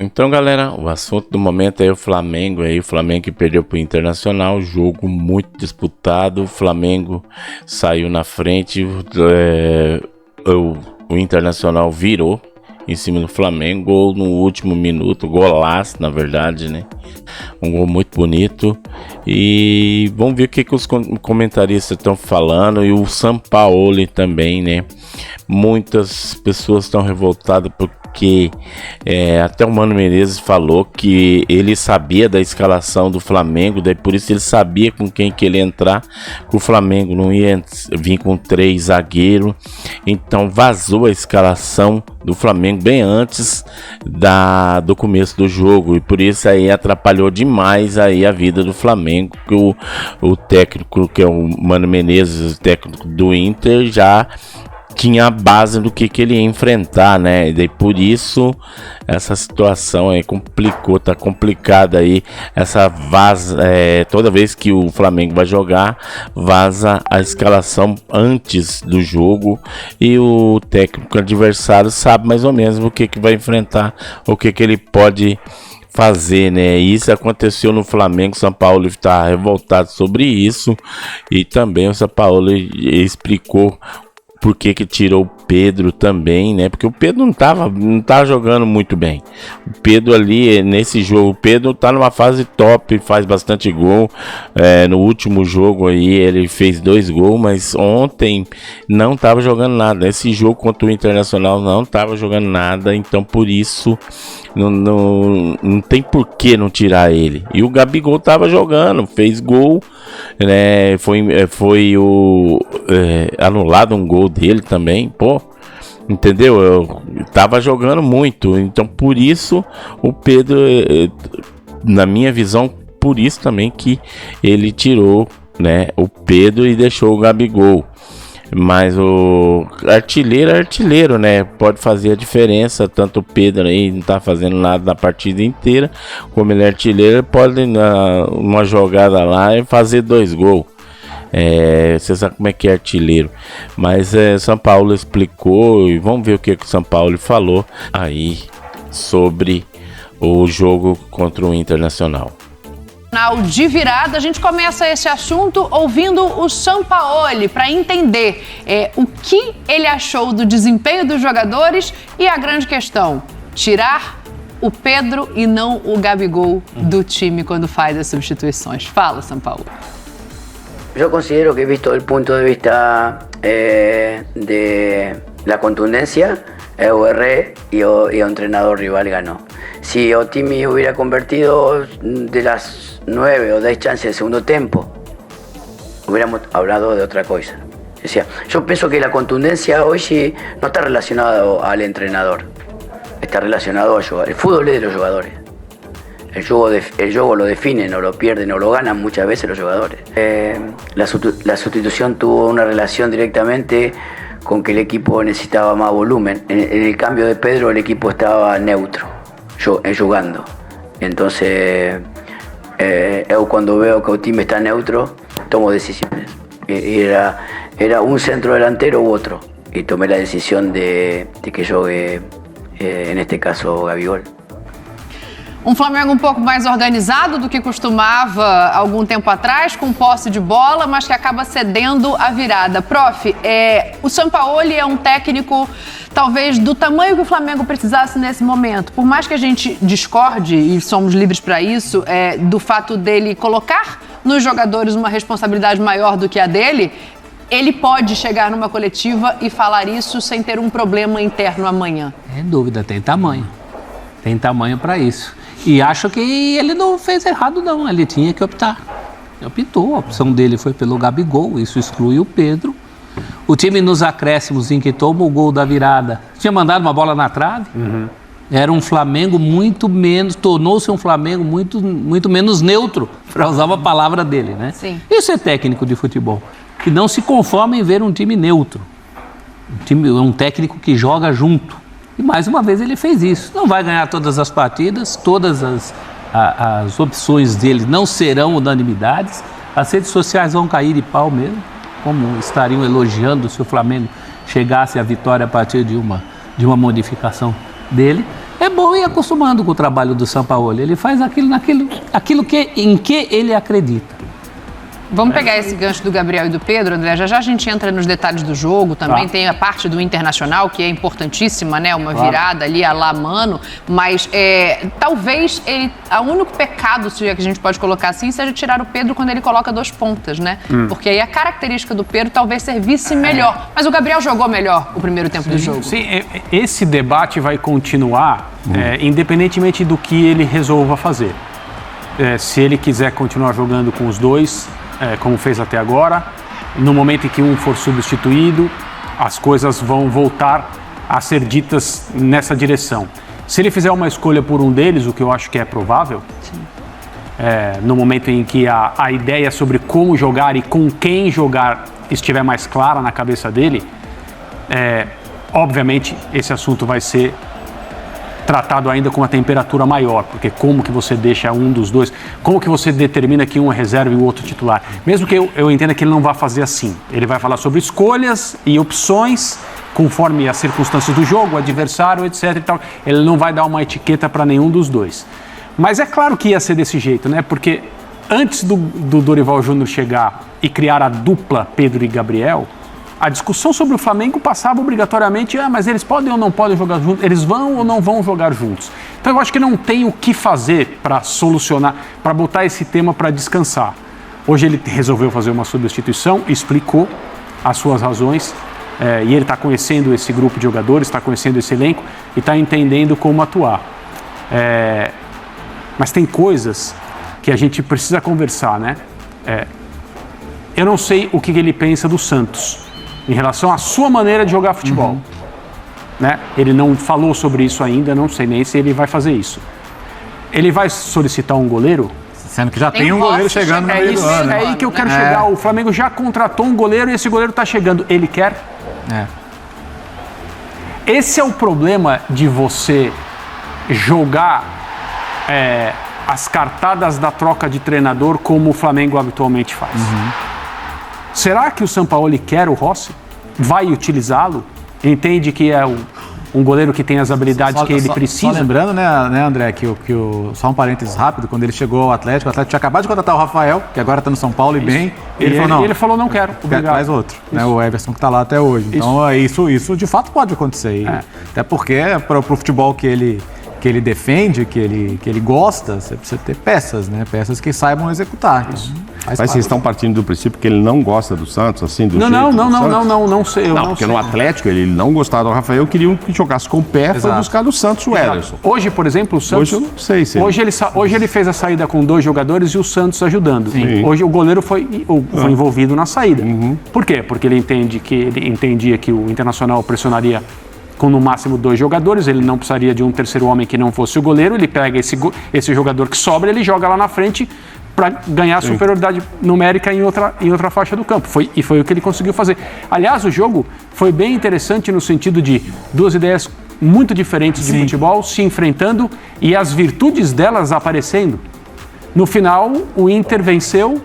Então, galera, o assunto do momento é o Flamengo que perdeu para o Internacional, jogo muito disputado, o Flamengo saiu na frente, o Internacional virou em cima do Flamengo, gol no último minuto, golaço na verdade, né? Um gol muito bonito. E vamos ver o que os comentaristas estão falando, e o Sampaoli também, né? Muitas pessoas estão revoltadas porque até o Mano Menezes falou que ele sabia da escalação do Flamengo, daí por isso ele sabia com quem que ele ia entrar, que o Flamengo não ia vir com 3 zagueiros, então vazou a escalação do Flamengo bem antes do começo do jogo, e por isso aí atrapalhou demais aí a vida do Flamengo, que o técnico, que é o Mano Menezes, o técnico do Inter, já tinha a base do que ele ia enfrentar, né? E daí por isso essa situação aí tá complicada aí. Toda vez que o Flamengo vai jogar, vaza a escalação antes do jogo, e o técnico adversário sabe mais ou menos o que vai enfrentar, o que ele pode fazer, né? Isso aconteceu no Flamengo. O Sampaoli está revoltado sobre isso, e também o Sampaoli explicou por que tirou o Pedro também, né? Porque o Pedro não tava jogando muito bem. O Pedro ali, nesse jogo, o Pedro tá numa fase top, faz bastante gol. No último jogo aí ele fez 2 gols, mas ontem não tava jogando nada. Esse jogo contra o Internacional não tava jogando nada, então por isso não tem por que não tirar ele. E o Gabigol tava jogando, fez gol, né? Foi anulado um gol dele também, pô. Entendeu? Eu tava jogando muito, então por isso o Pedro, na minha visão, por isso também que ele tirou, né, o Pedro e deixou o Gabigol. Mas o artilheiro é artilheiro, né? Pode fazer a diferença. Tanto o Pedro aí não tá fazendo nada na partida inteira, como ele é artilheiro, pode numa jogada lá e fazer 2 gols. Você sabe como é que é artilheiro. Mas São Paulo explicou, e vamos ver o que o São Paulo falou aí sobre o jogo contra o Internacional. De virada, a gente começa esse assunto ouvindo o Sampaoli para entender o que ele achou do desempenho dos jogadores e a grande questão: tirar o Pedro e não o Gabigol do time quando faz as substituições. Fala, Sampaoli. Yo considero que, visto el punto de vista de la contundencia, eu erré y el entrenador rival ganó. Si Otimi hubiera convertido de las 9 o 10 chances del segundo tiempo, hubiéramos hablado de otra cosa. O sea, yo pienso que la contundencia hoy sí no está relacionada al entrenador, está relacionado al jugador. El fútbol es de los jugadores. El juego lo definen o lo pierden o lo ganan muchas veces los jugadores. La sustitución tuvo una relación directamente con que el equipo necesitaba más volumen. En el cambio de Pedro el equipo estaba neutro, jugando. Entonces, cuando veo que el time está neutro, tomo decisiones. Era un centro delantero u otro. Y tomé la decisión de que juegue, en este caso, Gabigol. Um Flamengo um pouco mais organizado do que costumava algum tempo atrás, com posse de bola, mas que acaba cedendo a virada. Prof, o Sampaoli é um técnico, talvez, do tamanho que o Flamengo precisasse nesse momento. Por mais que a gente discorde, e somos livres para isso, do fato dele colocar nos jogadores uma responsabilidade maior do que a dele, ele pode chegar numa coletiva e falar isso sem ter um problema interno amanhã. Sem dúvida, tem tamanho. Tem tamanho para isso. E acho que ele não fez errado, não. Ele tinha que optar. Ele optou. A opção dele foi pelo Gabigol. Isso exclui o Pedro. O time nos acréscimos em que toma o gol da virada tinha mandado uma bola na trave. Era um Flamengo muito menos... Tornou-se um Flamengo muito menos neutro, para usar uma palavra dele, né? Sim. Isso é técnico de futebol. Que não se conforma em ver um time neutro. Um técnico que joga junto. E mais uma vez ele fez isso. Não vai ganhar todas as partidas, todas as opções dele não serão unanimidades. As redes sociais vão cair de pau mesmo, como estariam elogiando se o Flamengo chegasse à vitória a partir de uma modificação dele. É bom ir acostumando com o trabalho do Sampaoli. Ele faz aquilo em que ele acredita. Vamos pegar esse gancho do Gabriel e do Pedro, André. Já a gente entra nos detalhes do jogo. Também tem a parte do Internacional, que é importantíssima, né? Uma virada ali a lá Mano. Mas talvez o único pecado, se é que a gente pode colocar assim, seja tirar o Pedro quando ele coloca 2 pontas, né? Porque aí a característica do Pedro talvez servisse melhor. Mas o Gabriel jogou melhor o primeiro tempo do jogo. Sim, esse debate vai continuar, independentemente do que ele resolva fazer. Se ele quiser continuar jogando com os dois, como fez até agora, no momento em que um for substituído, as coisas vão voltar a ser ditas nessa direção. Se ele fizer uma escolha por um deles, o que eu acho que é provável, no momento em que a ideia sobre como jogar e com quem jogar estiver mais clara na cabeça dele, obviamente esse assunto vai ser tratado ainda com uma temperatura maior, porque como que você deixa um dos dois, como que você determina que um é reserva e o outro titular. Mesmo que eu entenda que ele não vai fazer assim, ele vai falar sobre escolhas e opções conforme as circunstâncias do jogo, o adversário, etc. e tal. Ele não vai dar uma etiqueta para nenhum dos dois. Mas é claro que ia ser desse jeito, né? Porque antes do Dorival Júnior chegar e criar a dupla Pedro e Gabriel, a discussão sobre o Flamengo passava obrigatoriamente, mas eles podem ou não podem jogar juntos, eles vão ou não vão jogar juntos. Então eu acho que não tem o que fazer para solucionar, para botar esse tema para descansar. Hoje ele resolveu fazer uma substituição, explicou as suas razões, e ele está conhecendo esse grupo de jogadores, está conhecendo esse elenco e está entendendo como atuar. Mas tem coisas que a gente precisa conversar, né? Eu não sei o que ele pensa do Santos em relação à sua maneira de jogar futebol. Né? Ele não falou sobre isso ainda, não sei nem se ele vai fazer isso. Ele vai solicitar um goleiro? Sendo que já tem um goleiro chegando no meio do ano. É aí que eu quero chegar. O Flamengo já contratou um goleiro e esse goleiro está chegando. Ele quer? Esse é o problema de você jogar as cartadas da troca de treinador como o Flamengo habitualmente faz. Será que o Sampaoli quer o Rossi? Vai utilizá-lo? Entende que é um goleiro que tem as habilidades que ele precisa? Só lembrando, né, André, que só um parênteses rápido, quando ele chegou ao Atlético, o Atlético tinha acabado de contratar o Rafael, que agora está no São Paulo e bem. Ele falou, não quero, obrigado. Traz outro, né, o Everson que está lá até hoje. Então isso de fato pode acontecer. Até porque para o futebol que ele defende, que ele gosta, você precisa ter peças, né? Peças que saibam executar. Mas vocês estão partindo do princípio que ele não gosta do Santos, assim, do Não sei. Porque no Atlético ele não gostava do Rafael, queriam que jogasse com o pé para buscar do Santos o Everson. Hoje, por exemplo, o Santos... Hoje eu não sei se hoje ele fez a saída com 2 jogadores e o Santos ajudando. Sim. Hoje o goleiro foi envolvido na saída. Por quê? Porque ele entendia que o Internacional pressionaria com no máximo 2 jogadores, ele não precisaria de um terceiro homem que não fosse o goleiro, ele pega esse jogador que sobra, ele joga lá na frente para ganhar superioridade numérica em outra faixa do campo. Foi o que ele conseguiu fazer. Aliás, o jogo foi bem interessante no sentido de 2 ideias muito diferentes de futebol se enfrentando e as virtudes delas aparecendo. No final, o Inter venceu.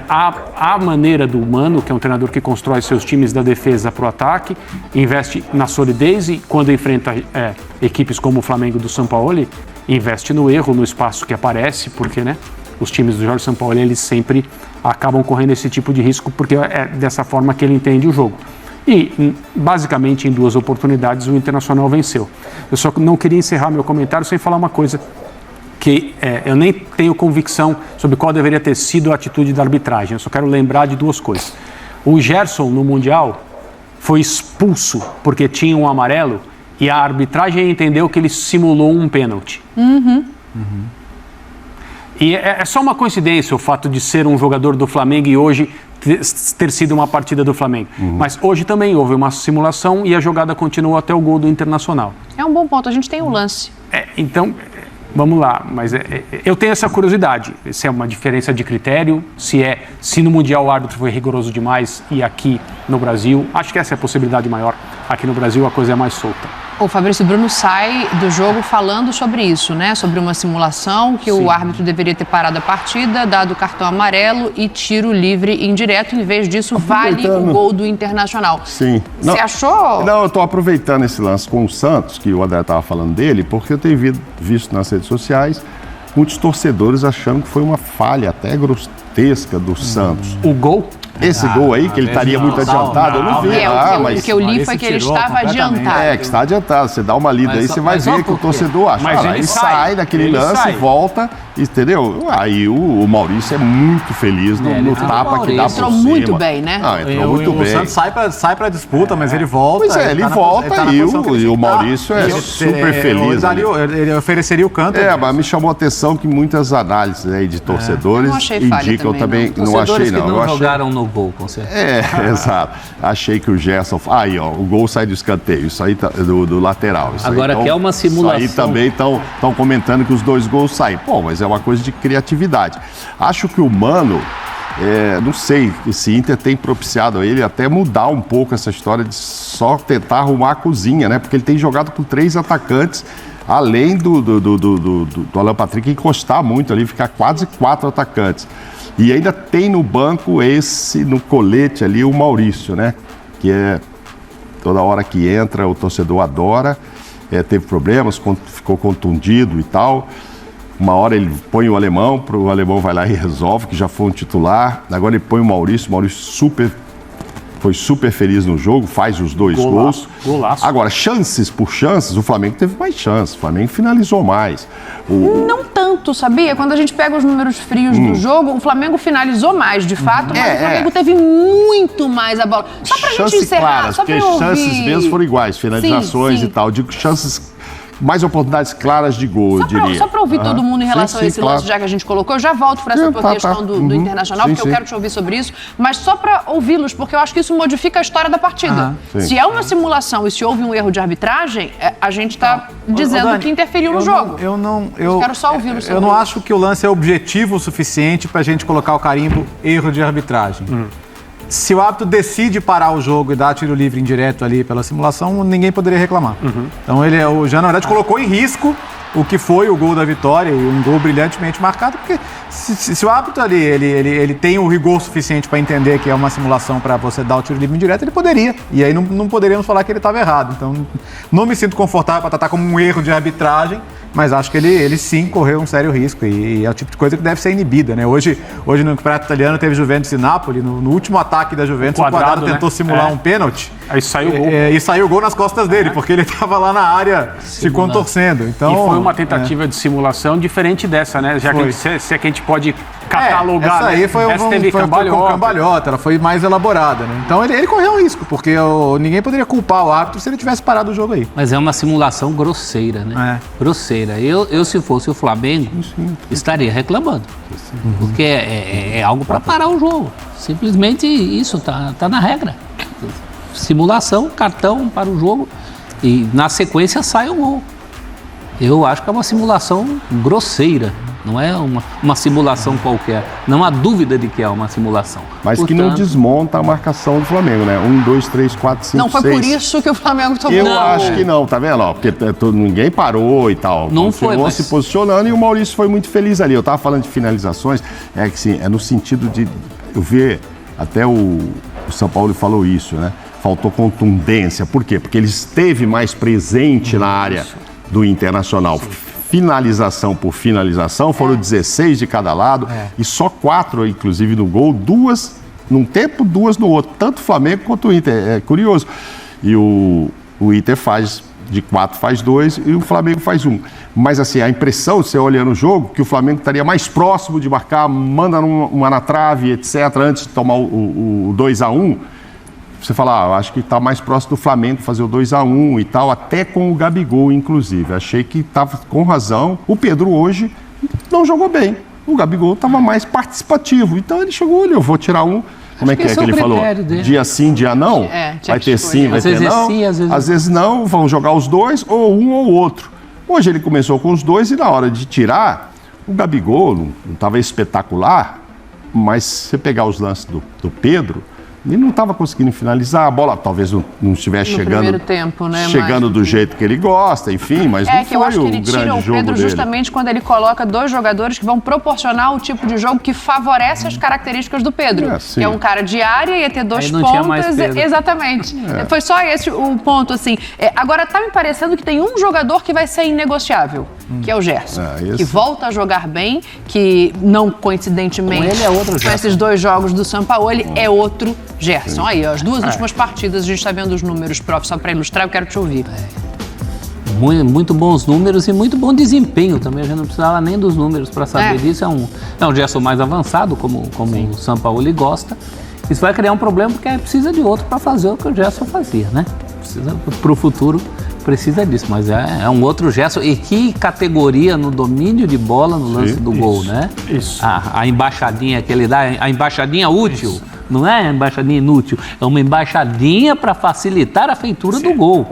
A maneira do Mano, que é um treinador que constrói seus times da defesa para o ataque, investe na solidez e quando enfrenta equipes como o Flamengo do Sampaoli, investe no erro, no espaço que aparece, porque os times do Jorge Sampaoli eles sempre acabam correndo esse tipo de risco porque é dessa forma que ele entende o jogo. E, basicamente, em 2 oportunidades, o Internacional venceu. Eu só não queria encerrar meu comentário sem falar uma coisa que eu nem tenho convicção sobre qual deveria ter sido a atitude da arbitragem. Eu só quero lembrar de 2 coisas. O Gerson, no Mundial, foi expulso porque tinha um amarelo e a arbitragem entendeu que ele simulou um pênalti. E é só uma coincidência o fato de ser um jogador do Flamengo e hoje ter sido uma partida do Flamengo. Mas hoje também houve uma simulação e a jogada continuou até o gol do Internacional. É um bom ponto, a gente tem um lance. Então... Vamos lá, mas eu tenho essa curiosidade, se é uma diferença de critério, se no Mundial o árbitro foi rigoroso demais e aqui no Brasil, acho que essa é a possibilidade maior, aqui no Brasil a coisa é mais solta. O Fabrício Bruno sai do jogo falando sobre isso, né? Sobre uma simulação que o árbitro deveria ter parado a partida, dado o cartão amarelo e tiro livre indireto. Em vez disso, vale o gol do Internacional. Sim. Você achou? Não, eu estou aproveitando esse lance com o Santos, que o André estava falando dele, porque eu tenho visto nas redes sociais muitos torcedores achando que foi uma falha até grotesca do Santos. O gol? Esse gol aí, que ele estaria muito adiantado, eu não vi. O que eu li foi que ele estava adiantado. Que está adiantado. Você dá uma lida aí, você vai ver que o torcedor acha. Mas ele sai daquele lance, volta, entendeu? Aí o Maurício é muito feliz no tapa que dá por cima. Entrou muito bem, né? Entrou muito bem. O Santos sai pra disputa, mas ele volta. Pois é, ele volta e o Maurício é super feliz. Ele ofereceria o canto. Mas me chamou a atenção que muitas análises aí de torcedores indicam também. Não achei, não. Não jogaram no gol, com certeza. Exato. Achei que o Gerson... Aí, ó, o gol sai do escanteio. Isso aí do lateral. Isso agora aí, que é uma simulação. Isso aí também estão comentando que os 2 gols saem. Pô, mas é uma coisa de criatividade. Acho que o Mano... não sei, esse Inter tem propiciado a ele até mudar um pouco essa história de só tentar arrumar a cozinha, né? Porque ele tem jogado com 3 atacantes, além do Alan Patrick encostar muito ali, ficar quase 4 atacantes. E ainda tem no banco no colete ali, o Maurício, né? Que é toda hora que entra, o torcedor adora. Teve problemas, ficou contundido e tal. Uma hora ele põe o alemão vai lá e resolve, que já foi um titular. Agora ele põe o Maurício foi super feliz no jogo, faz os 2 gols. Golaço. Agora, chances por chances, o Flamengo teve mais chances, o Flamengo finalizou mais. Não tanto, sabia? Quando a gente pega os números frios do jogo, o Flamengo finalizou mais, de fato, mas o Flamengo teve muito mais a bola. Só pra gente encerrar, claras, só pra porque eu as chances mesmo foram iguais, finalizações sim. e tal. Digo chances... mais oportunidades claras de gol, eu diria. Só para ouvir todo mundo em relação a esse lance, já que a gente colocou, eu já volto para essa tua questão do Internacional, porque eu quero te ouvir sobre isso, mas só para ouvi-los, porque eu acho que isso modifica a história da partida. Se é uma simulação e se houve um erro de arbitragem, a gente está dizendo Dani, que interferiu no jogo. Eu quero só ouvi-los sobre Eu não isso. acho que o lance é objetivo o suficiente para a gente colocar o carimbo erro de arbitragem. Se o árbitro decide parar o jogo e dar tiro livre indireto ali pela simulação, ninguém poderia reclamar. Então o Jean, na verdade, colocou em risco o que foi o gol da vitória e um gol brilhantemente marcado, porque se o árbitro ali ele tem o rigor suficiente para entender que é uma simulação para você dar o tiro livre indireto, ele poderia. E aí não poderíamos falar que ele estava errado. Então não me sinto confortável para tratar como um erro de arbitragem, mas acho que ele sim correu um sério risco e é o tipo de coisa que deve ser inibida, né? Hoje no Campeonato Italiano teve Juventus e Napoli, no último ataque da Juventus, o Quadrado tentou simular um pênalti. Aí saiu o gol. E saiu o gol nas costas dele, porque ele estava lá na área se contorcendo. Então, e foi uma tentativa de simulação diferente dessa, né? Já que se é que a gente pode catalogar. Essa aí foi cambalhota, ela foi mais elaborada, né? Então ele correu um risco, porque ninguém poderia culpar o árbitro se ele tivesse parado o jogo aí. Mas é uma simulação grosseira, né? Grosseira. Eu, se fosse o Flamengo, estaria reclamando. Porque é algo para parar o jogo. Simplesmente isso, tá na regra. Simulação, cartão para o jogo e na sequência sai o gol. Eu acho que é uma simulação grosseira, não é uma simulação qualquer. Não há dúvida de que é uma simulação. Mas portanto, que não desmonta a marcação do Flamengo, né? 1, 2, 3, 4, 5, 6. Não foi por isso que o Flamengo tomou. Eu acho que não, tá vendo? Porque ninguém parou e tal. Não foi, mas... se posicionando e o Maurício foi muito feliz ali. Eu tava falando de finalizações, que sim, é no sentido de eu ver, até o São Paulo falou isso, né? Faltou contundência. Por quê? Porque ele esteve mais presente na área do Internacional. Finalização por finalização, foram 16 de cada lado e só 4, inclusive, no gol, 2 num tempo, 2 no outro. Tanto o Flamengo quanto o Inter. É curioso. E o Inter de 4 faz 2 e o Flamengo faz 1. Mas assim, a impressão, você olhando o jogo, que o Flamengo estaria mais próximo de marcar, manda uma na trave, etc., antes de tomar o 2-1. Você fala, acho que está mais próximo do Flamengo fazer o 2-1 e tal, até com o Gabigol, inclusive. Achei que estava com razão. O Pedro hoje não jogou bem. O Gabigol estava mais participativo. Então ele chegou, olha, eu vou tirar um. Como é que ele falou? Dele. Dia sim, dia não? Vai ter sim, vai ter não. Sim, às vezes não, vão jogar os dois, ou um ou outro. Hoje ele começou com os dois e na hora de tirar, o Gabigol não estava espetacular, mas se você pegar os lances do Pedro, Ele não estava conseguindo finalizar, a bola talvez não estivesse chegando, primeiro tempo, né, chegando do jeito que ele gosta, enfim, mas não que eu acho foi que ele o tira grande o jogo Pedro dele. justamente quando ele coloca 2 jogadores que vão proporcionar o tipo de jogo que favorece as características do Pedro. Que é um cara de área, ia ter 2 pontas. Exatamente. Foi só esse o ponto, assim. Agora, tá me parecendo que tem um jogador que vai ser inegociável, que é o Gerson. Que volta a jogar bem, que não coincidentemente ele é outro com esses 2 jogos do Sampaoli, é outro Gerson. Aí, ó, as 2 últimas partidas, a gente está vendo os números, prof, só para ilustrar, eu quero te ouvir. Muito bons números e muito bom desempenho também. A gente não precisava nem dos números para saber disso. É um Gerson mais avançado, como o Sampaoli gosta. Isso vai criar um problema porque precisa de outro para fazer o que o Gerson fazia, né? Para o futuro precisa disso, mas é um outro Gerson. E que categoria no domínio de bola no lance do gol, né? Isso. A embaixadinha que ele dá, a embaixadinha útil. Isso. Não é embaixadinha inútil, é uma embaixadinha para facilitar a feitura do gol.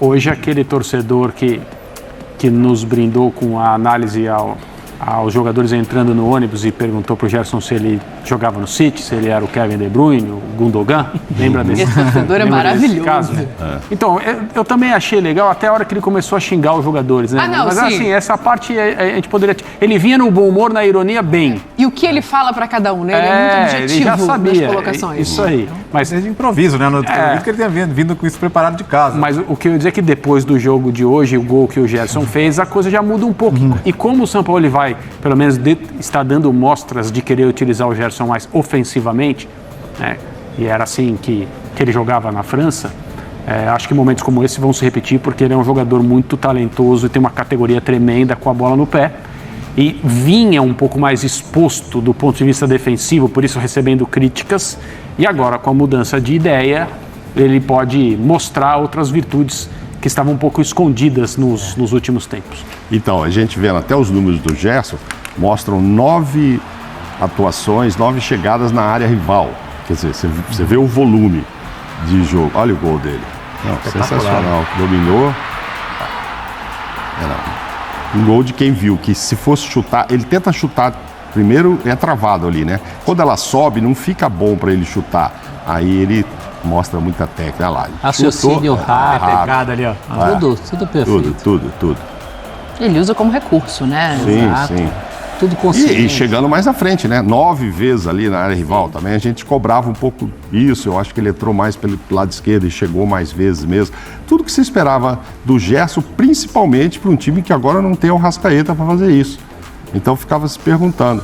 Hoje aquele torcedor que nos brindou com a análise aos jogadores entrando no ônibus e perguntou pro Gerson se ele jogava no City, se ele era o Kevin De Bruyne, o Gundogan. Lembra desse? Esse torcedor é maravilhoso. Caso, né? Então, eu também achei legal até a hora que ele começou a xingar os jogadores, né? Mas assim, essa parte a gente poderia... Ele vinha no bom humor, na ironia, bem. E o que ele fala para cada um, né? Ele é muito objetivo, ele já sabia, nas colocações. Isso aí. Mas é de improviso, né? No vídeo que ele tenha vindo com isso preparado de casa. Mas o que eu ia dizer é que depois do jogo de hoje, o gol que o Gerson fez, a coisa já muda um pouco. E como o Sampaoli vai, pelo menos está dando mostras de querer utilizar o Gerson mais ofensivamente, né? E era assim que ele jogava na França, acho que momentos como esse vão se repetir porque ele é um jogador muito talentoso e tem uma categoria tremenda com a bola no pé. E vinha um pouco mais exposto do ponto de vista defensivo, por isso recebendo críticas. E agora, com a mudança de ideia, ele pode mostrar outras virtudes que estavam um pouco escondidas nos últimos tempos. Então, a gente vendo até os números do Gerson, mostram 9 atuações, 9 chegadas na área rival. Quer dizer, você vê o volume de jogo. Olha o gol dele. Sensacional. Dominou. Um gol de quem viu que se fosse chutar, ele tenta chutar primeiro, é travado ali, né? Quando ela sobe, não fica bom para ele chutar. Aí ele mostra muita técnica. Olha lá. Raciocínio rápido. Pegada ali, ó. Tudo perfeito. Tudo. Ele usa como recurso, né? Sim. Tudo consciente. E chegando mais à frente, né? 9 vezes ali na área rival também. A gente cobrava um pouco isso. Eu acho que ele entrou mais pelo lado esquerdo e chegou mais vezes mesmo. Tudo que se esperava do Gerson, principalmente para um time que agora não tem o Arrascaeta para fazer isso. Então ficava se perguntando.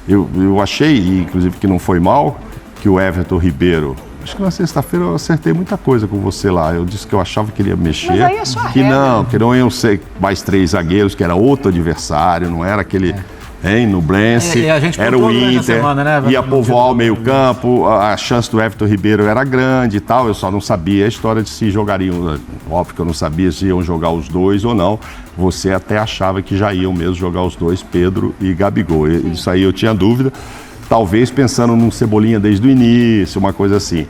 Eu achei, inclusive, que não foi mal, que o Everton Ribeiro... Acho que na sexta-feira eu acertei muita coisa com você lá. Eu disse que eu achava que ele ia mexer. Mas aí é sua que regra. Que não iam ser mais 3 zagueiros, que era outro adversário, não era aquele... no Brence, era o Inter, semana, né? Ia povoar o meio campo, a chance do Everton Ribeiro era grande e tal, eu só não sabia a história de se jogariam, óbvio que eu não sabia se iam jogar os 2 ou não, você até achava que já iam mesmo jogar os 2, Pedro e Gabigol, isso aí eu tinha dúvida, talvez pensando num Cebolinha desde o início, uma coisa assim.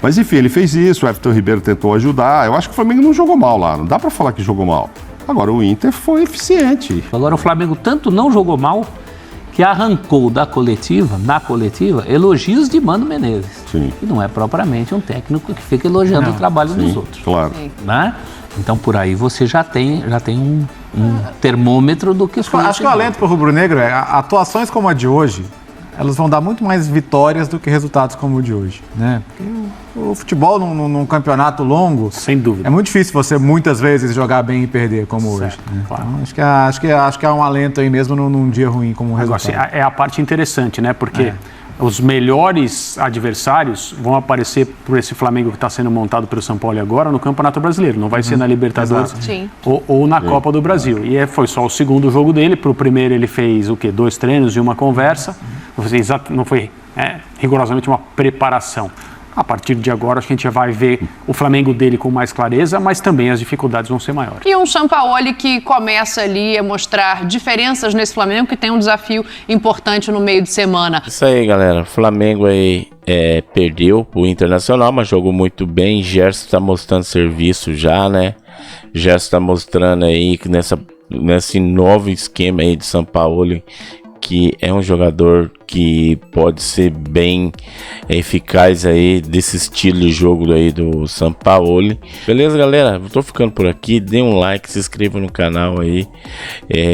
Mas enfim, ele fez isso, o Everton Ribeiro tentou ajudar, eu acho que o Flamengo não jogou mal lá, não dá pra falar que jogou mal. Agora o Inter foi eficiente. Agora o Flamengo tanto não jogou mal que arrancou na coletiva, elogios de Mano Menezes. Sim. E não é propriamente um técnico que fica elogiando o trabalho dos outros. Claro. Né? Então por aí você já tem um termômetro do que foi. Acho que o alento para o rubro-negro é atuações como a de hoje, elas vão dar muito mais vitórias do que resultados como o de hoje, né? Porque o futebol num campeonato longo, sem dúvida, é muito difícil você muitas vezes jogar bem e perder como certo, hoje. Né? Claro. Então, acho que é um alento aí mesmo num dia ruim como resultado. Agora, é a parte interessante, né? Porque os melhores adversários vão aparecer por esse Flamengo que está sendo montado pelo São Paulo agora no Campeonato Brasileiro. Não vai ser na Libertadores ou na Copa do Brasil. E foi só o segundo jogo dele. Para o primeiro ele fez 2 treinos e uma conversa. Não foi rigorosamente uma preparação. A partir de agora, a gente já vai ver o Flamengo dele com mais clareza, mas também as dificuldades vão ser maiores. E um Sampaoli que começa ali a mostrar diferenças nesse Flamengo, que tem um desafio importante no meio de semana. Isso aí, galera. O Flamengo aí perdeu o Internacional, mas jogou muito bem. Gerson tá mostrando serviço já, né? Gerson tá mostrando aí que nesse novo esquema aí de Sampaoli, que é um jogador que pode ser bem eficaz aí desse estilo de jogo aí do Sampaoli. Beleza, galera? Eu tô ficando por aqui. Dê um like, se inscreva no canal aí,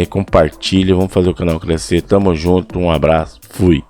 compartilha, vamos fazer o canal crescer. Tamo junto, um abraço, fui.